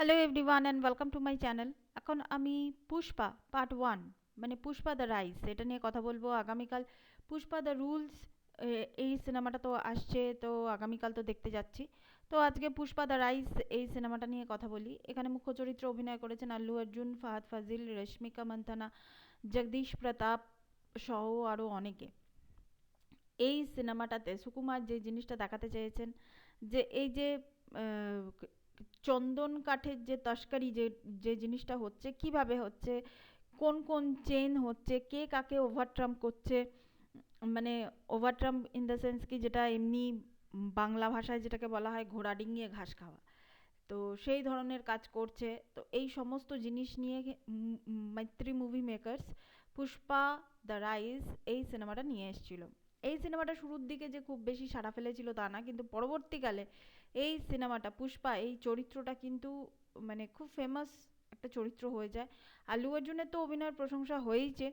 Hello everyone and welcome to my channel. এখন আমি Pushpa part one মানে পুষ্পা দ্য রাইজ এটা নিয়ে কথা বলবো। আগামীকাল পুষ্পা দ্য রুলস এই সিনেমাটা তো আসছে, তো আগামীকাল তো দেখতে যাচ্ছি। তো আজকে পুষ্পা দ্য রাইজ এই সিনেমাটা নিয়ে কথা বলি। এখানে মুখ্য চরিত্রে অভিনয় করেছেন আল্লু অর্জুন, ফাহাদ ফাজিল, রশ্মিকা মান্থানা, জগদীশ প্রতাপ সহ আরও অনেকে। এই সিনেমাটাতে সুকুমার যে জিনিসটা দেখাতে চেয়েছেন, যে এই যে আহ, চন্দন কাঠের যে তস্করি, যে যে জিনিসটা হচ্ছে, কিভাবে হচ্ছে, কোন কোন চেন হচ্ছে, কে কাকে ওভারট্রাম্প করছে, মানে ওভারট্রাম্প ইন দ্য সেন্স কি, যেটা এমনি বাংলা ভাষায় যেটাকে বলা হয় ঘোড়া ডিঙিয়ে ঘাস খাওয়া, তো সেই ধরনের কাজ করছে। তো এই সমস্ত জিনিস নিয়ে মৈত্রী movie makers Pushpa the rise এই সিনেমাটা নিয়ে এসেছিল। এই সিনেমাটা শুরুর দিকে যে খুব বেশি সাড়া ফেলেছিল তা না, কিন্তু পরবর্তীকালে এই সিনেমাটা পুষ্পা এই চরিত্রটা কিন্তু মানে খুব ফেমাস একটা চরিত্র হয়ে যায়। আল্লু অর্জুনের তো অভিনয়ের প্রশংসা হয়েইছে,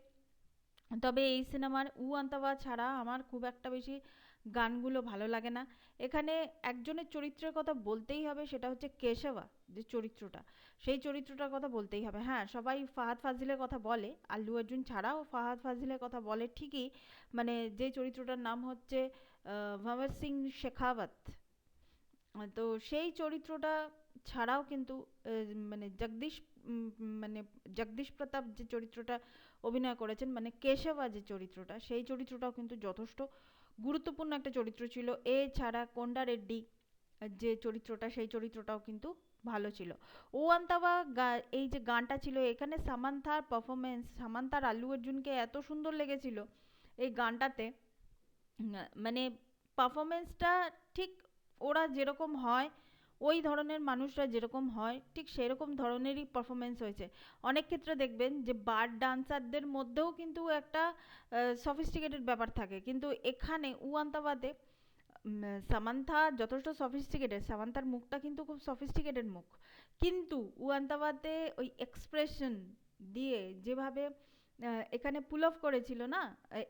তবে এই সিনেমার উ আন্তাবা ছাড়া আমার খুব একটা বেশি গানগুলো ভালো লাগে না। এখানে একজনের চরিত্রের কথা বলতেই হবে, সেটা হচ্ছে কেশবা, যে চরিত্রটা, সেই চরিত্রটার কথা বলতেই হবে। হ্যাঁ, সবাই ফাহাদ ফাজিলের কথা বলে, আল্লু অর্জুন ছাড়াও ফাহাদ ফাজিলের কথা বলে ঠিকই, মানে যে চরিত্রটার নাম হচ্ছে ভঁওয়ার সিং শেখাওয়াত। তো সেই চরিত্রটা ছাড়াও কিন্তু মানে মানে জগদীশ প্রতাপ যে চরিত্রটা অভিনয় করেছেন, মানে কেশবা যে চরিত্রটা, সেই চরিত্রটাও কিন্তু যথেষ্ট গুরুত্বপূর্ণ একটা চরিত্র ছিল। এছাড়া কোন্ডা রেড্ডি যে চরিত্রটা, সেই চরিত্রটাও কিন্তু ভালো ছিল। ও আন্তাবা এই যে গানটা ছিল, এখানে সামান্থার পারফরমেন্স, সামান্থার আল্লু অর্জুনকে এত সুন্দর লেগেছিল এই গানটাতে। মানে পারফরমেন্সটা ঠিক ওরা যেরকম হয়, ওই ধরনের মানুষরা যেরকম হয় ঠিক সেরকম ধরনেরই পারফরমেন্স হয়েছে। অনেক ক্ষেত্রে দেখবেন যে বার ডান্সারদের মধ্যেও কিন্তু একটা সফিস্টিকেটেড ব্যাপার থাকে, কিন্তু এখানে উয়ান্তাবাদে সামান্থা যথেষ্ট সফিস্টিকেটেড, সামান্থার মুখটা কিন্তু খুব সফিস্টিকেটেড মুখ, কিন্তু উয়ান্তাবাদে ওই এক্সপ্রেশন দিয়ে যেভাবে এখানে পুল অফ করেছিল না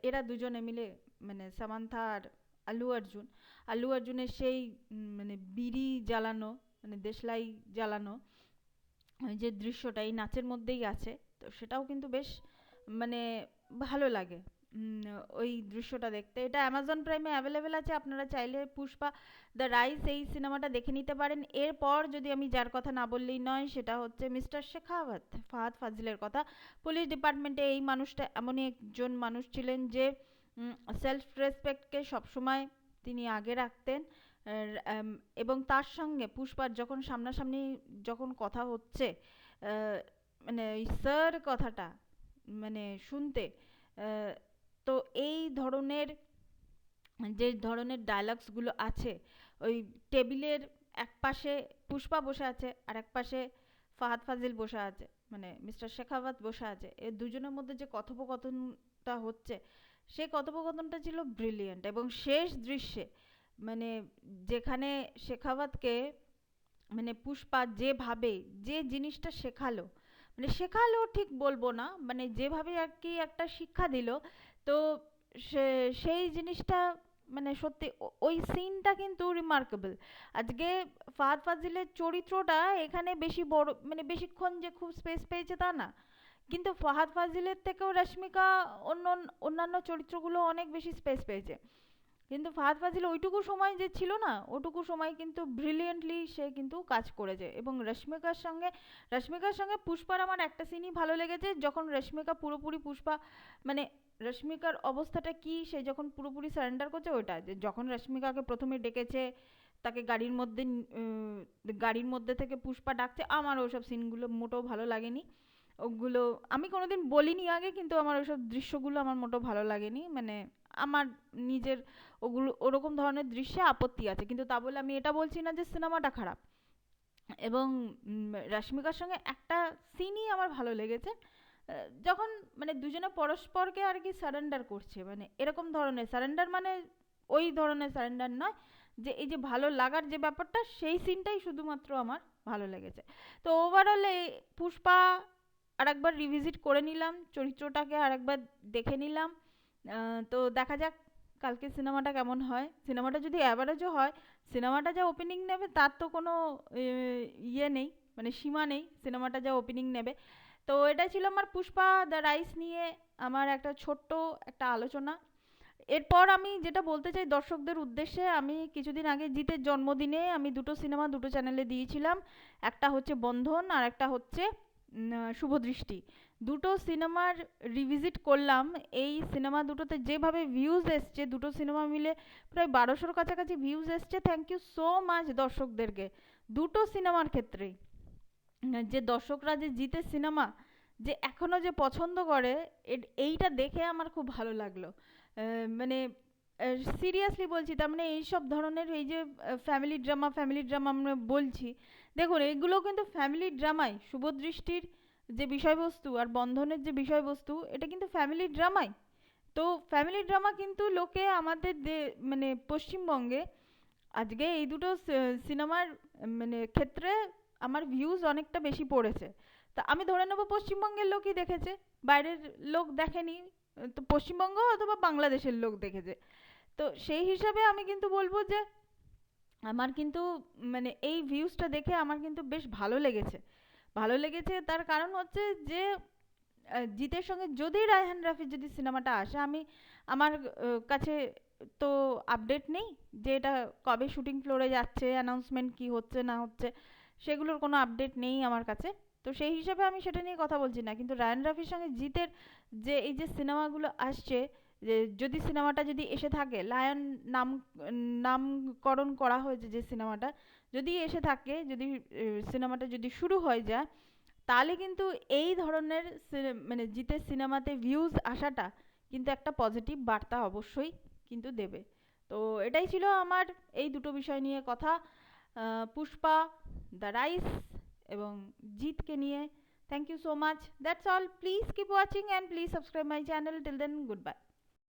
এরা দুজনে মিলে, মানে সামান্থা আর আল্লু অর্জুন, আল্লু অর্জুনের সেই মানে বিড়ি জ্বালানো, মানে দেশলাই জ্বালানো ওই যে দৃশ্যটা এই নাচের মধ্যেই আছে, তো সেটাও কিন্তু বেশ মানে ভালো লাগে। ওই দৃশ্যটা দেখতে। এটা অ্যামাজন প্রাইমে অ্যাভেলেবেল আছে, আপনারা চাইলে পুষ্পা দ্য রাইজ এই সিনেমাটা দেখে নিতে পারেন। এরপর যদি আমি যার কথা না বললেই নয়, সেটা হচ্ছে মিস্টার শেখাওয়াত, ফাহাদ ফাজিলের কথা। পুলিশ ডিপার্টমেন্টে এই মানুষটা এমনই একজন মানুষ ছিলেন যে সেলফ রেসপেক্টকে সবসময় তিনি আগে রাখতেন। আর, এবং তার সঙ্গে পুষ্পার যখন সামনাসামনি যখন কথা হচ্ছে, আহ, মানে ওই স্যার কথাটা মানে শুনতে, আহ, তো এই ধরনের যে ধরনের ডায়লগসগুলো আছে, ওই টেবিলের এক পাশে পুষ্পা বসে আছে আর এক পাশে ফাহাদ ফাজিল বসে আছে, মানে মিস্টার শেখাওয়াত বসে আছে, এর দুজনের মধ্যে যে কথোপকথনটা হচ্ছে, সেই কথোপকথনটা ছিল ব্রিলিয়েন্ট। এবং শেষ দৃশ্যে মানে যেখানে শেখাওয়াতকে মানে পুষ্পা যেভাবে যে জিনিসটা শেখালো, মানে শেখালো ঠিক বলবো না, মানে যেভাবে আর কি একটা শিক্ষা দিল, তো সেই জিনিসটা মানে সত্যি ওই সিনটা কিন্তু রিমার্কেবল। আজকে ফাহাদ ফাজিলের চরিত্রটা এখানে বেশি বড়, মানে বেশিক্ষণ যে খুব স্পেস পেয়েছে তা না, কিন্তু ফাহাদ ফাজিলের থেকেও রশ্মিকা অন্য অন্যান্য চরিত্রগুলো অনেক বেশি স্পেস পেয়েছে। কিন্তু ফাহাদ ফাজিল ওইটুকু সময় যে ছিল না, ওটুকু সময় কিন্তু ব্রিলিয়েন্টলি সে কিন্তু কাজ করেছে। এবং রশ্মিকার সঙ্গে পুষ্পার আমার একটা সিনই ভালো লেগেছে, যখন রশ্মিকা পুরোপুরি পুষ্পা মানে রশ্মিকার অবস্থাটা কি, সে যখন পুরোপুরি সারেন্ডার করছে, ওইটা যে যখন রশ্মিকাকে প্রথমে ডেকেছে, তাকে গাড়ির মধ্যে থেকে পুষ্পা ডাকছে, আমার ওসব সিনগুলো মোটেও ভালো লাগেনি। ওগুলো আমি কোনোদিন বলিনি আগে, কিন্তু আমার ওইসব দৃশ্যগুলো আমার মোটেও ভালো লাগেনি, মানে আমার নিজের ওগুলো ওরকম ধরনের দৃশ্যে আপত্তি আছে, কিন্তু তা বলে আমি এটা বলছি না যে সিনেমাটা খারাপ। এবং রশ্মিকার সঙ্গে একটা সিনই আমার ভালো লেগেছে, যখন মানে দুজনে পরস্পরকে আর কি সারেন্ডার করছে, মানে এরকম ধরনের সারেন্ডার, মানে ওই ধরনের সারেন্ডার নয়, যে এই যে ভালো লাগার যে ব্যাপারটা, সেই সিনটাই শুধুমাত্র আমার ভালো লেগেছে। তো ওভারঅল পুষ্পা আরেকবার রিভিজিট করে নিলাম, চরিত্রটাকে আরেকবার দেখে নিলাম। তো দেখা যাক কালকে সিনেমাটা কেমন হয়। সিনেমাটা যদি অ্যাভারেজও হয়, সিনেমাটা যা ওপেনিং নেবে তার তো কোনো ইয়ে নেই, মানে সীমা নেই সিনেমাটা যা ওপেনিং নেবে। তো এটা ছিল আমার পুষ্পা দ্য রাইস নিয়ে আমার একটা ছোট্ট একটা আলোচনা। এরপর আমি যেটা বলতে চাই দর্শকদের উদ্দেশ্যে, আমি কিছুদিন আগে জিতের জন্মদিনে আমি দুটো সিনেমা দুটো চ্যানেলে দিয়েছিলাম। একটা হচ্ছে বন্ধন আর একটা হচ্ছে শুভদৃষ্টি। দুটো সিনেমার রিভিজিট করলাম। এই সিনেমা দুটোতে যেভাবে ভিউজ এসছে, দুটো সিনেমা মিলে প্রায় 1200-র কাছাকাছি ভিউজ এসছে। থ্যাংক ইউ সো মাচ দর্শকদেরকে দুটো সিনেমার ক্ষেত্রেই। যে দর্শকরা যে জিতের সিনেমা যে এখনো যে পছন্দ করে, এইটা দেখে আমার খুব ভালো লাগলো। মানে সিরিয়াসলি বলছি, তার মানে এইসব ধরনের এই যে ফ্যামিলি ড্রামা আমরা বলছি, দেখুন এগুলো কিন্তু ফ্যামিলি ড্রামাই। শুভদৃষ্টির যে বিষয়বস্তু আর বন্ধনের যে বিষয়বস্তু, এটা কিন্তু ফ্যামিলি ড্রামাই। তো ফ্যামিলি ড্রামা কিন্তু লোকে আমাদের মানে পশ্চিমবঙ্গে আজকে এই দুটো সিনেমার মানে ক্ষেত্রে আমার ভিউজ অনেকটা বেশি পড়েছে। তা আমি ধরে নেবো পশ্চিমবঙ্গের লোকই দেখেছে, বাইরের লোক দেখেনি। তো পশ্চিমবঙ্গ অথবা বাংলাদেশের লোক দেখেছে। তো সেই হিসাবে আমি কিন্তু বলবো যে আমার কিন্তু মানে এই ভিউজটা দেখে আমার কিন্তু বেশ ভালো লেগেছে। ভালো লেগেছে তার কারণ হচ্ছে যে জিতের সঙ্গে যদি রায়হান রাফির যদি সিনেমাটা আসে, আমি আমার কাছে তো আপডেট নেই যে এটা কবে শুটিং ফ্লোরে যাচ্ছে, অ্যানাউন্সমেন্ট কি হচ্ছে না হচ্ছে, সেগুলোর কোনো আপডেট নেই আমার কাছে। তো সেই হিসাবে আমি সেটা নিয়ে কথা বলছি না, কিন্তু রায়ান রাফির সঙ্গে জিতের যে এই যে সিনেমাগুলো আসছে, যে যদি সিনেমাটা যদি এসে থাকে, লায়ন নাম নামকরণ করা হয়েছে যে সিনেমাটা যদি এসে থাকে, যদি সিনেমাটা যদি শুরু হয়ে যায়, তাহলে কিন্তু এই ধরনের মানে জিতের সিনেমাতে ভিউজ আসাটা কিন্তু একটা পজিটিভ বার্তা অবশ্যই কিন্তু দেবে। তো এটাই ছিল আমার এই দুটো বিষয় নিয়ে কথা, পুষ্পা দ্য রাইস এবং জিতকে নিয়ে। Thank you so much, that's all. Please keep watching and please subscribe my channel. Till then, good by.